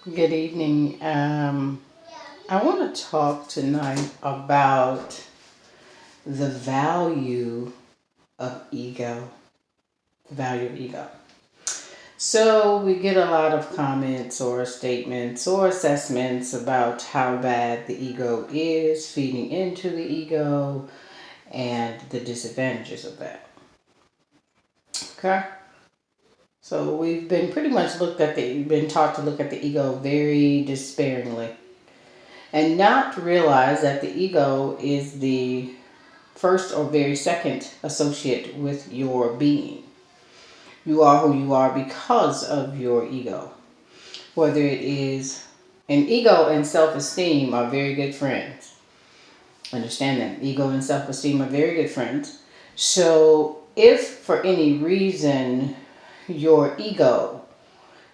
Good evening. I want to talk tonight about the value of ego. The value of ego. So, we get a lot of comments or statements or assessments about how bad the ego is, feeding into the ego, and the disadvantages of that. Okay? So, we've been pretty much been taught to look at the ego very despairingly and not realize that the ego is the first or very second associate with your being. You are who you are because of your ego. Whether it is an ego and self-esteem are very good friends. Understand that. Ego and self-esteem are very good friends. So if for any reason your ego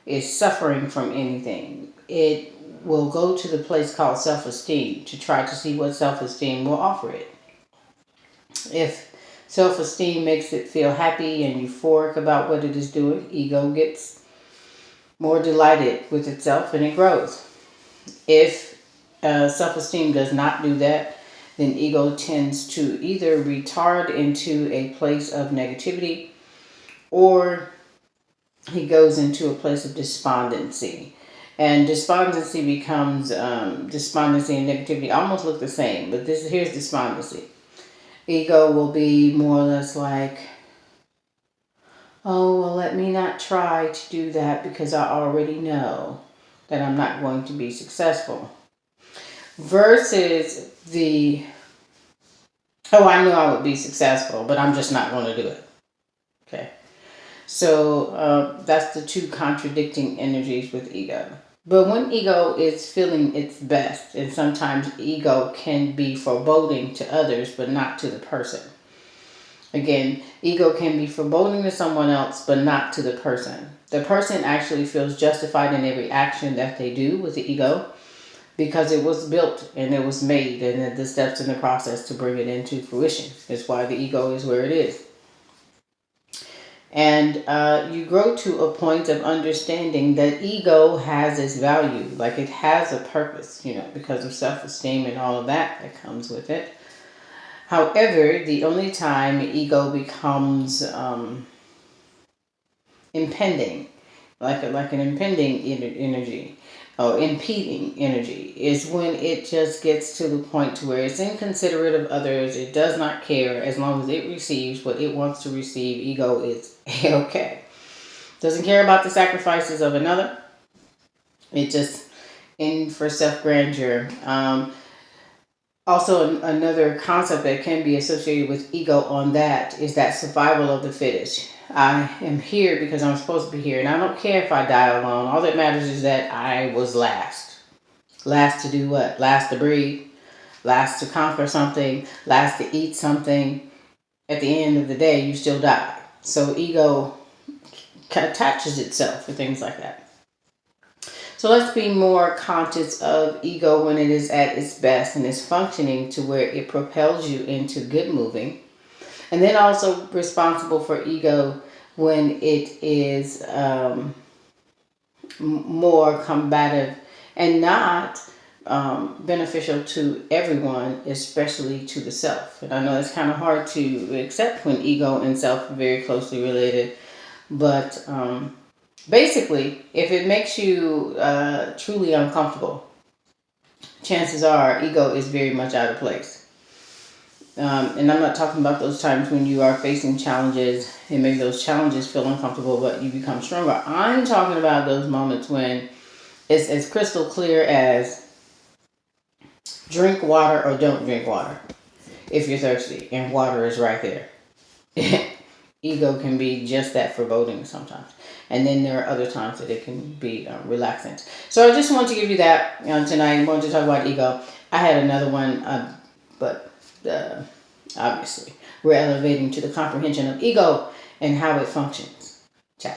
is suffering from anything, it will go to the place called self-esteem to try to see what self-esteem will offer it. If self-esteem makes it feel happy and euphoric about what it is doing, ego gets more delighted with itself and it grows. If self-esteem does not do that, then ego tends to either retard into a place of negativity or he goes into a place of despondency. And despondency becomes despondency and negativity almost look the same, but here's despondency. Ego will be more or less like, oh, well, let me not try to do that because I already know that I'm not going to be successful. Versus the, oh, I knew I would be successful, but I'm just not going to do it. Okay. So that's the two contradicting energies with ego. But when ego is feeling its best, and sometimes ego can be foreboding to others, but not to the person. Again, ego can be foreboding to someone else, but not to the person. The person actually feels justified in every action that they do with the ego because it was built and it was made and the steps in the process to bring it into fruition. That's why the ego is where it is. And you grow to a point of understanding that ego has its value, like it has a purpose, because of self-esteem and all of that comes with it. However, the only time ego becomes impending, like an impending energy, or impeding energy, is when it just gets to the point to where it's inconsiderate of others. It does not care as long as it receives what it wants to receive. Ego is okay. Doesn't care about the sacrifices of another. It just in for self-grandeur. Also, another concept that can be associated with ego on that is that survival of the fittest. I am here because I'm supposed to be here, and I don't care if I die alone. All that matters is that I was last. Last to do what? Last to breathe. Last to conquer something. Last to eat something. At the end of the day, you still die. So ego attaches itself for things like that. So let's be more conscious of ego when it is at its best and is functioning to where it propels you into good moving. And then also responsible for ego when it is more combative and not beneficial to everyone, especially to the self. And I know it's kind of hard to accept when ego and self are very closely related, but basically, if it makes you truly uncomfortable, chances are ego is very much out of place. And I'm not talking about those times when you are facing challenges and maybe those challenges feel uncomfortable, but you become stronger. I'm talking about those moments when it's as crystal clear as drink water or don't drink water if you're thirsty, and water is right there. Ego can be just that foreboding sometimes. And then there are other times that it can be relaxing. So I just want to give you that tonight. I'm going to talk about ego. I had another one, but obviously we're elevating to the comprehension of ego and how it functions. Ciao.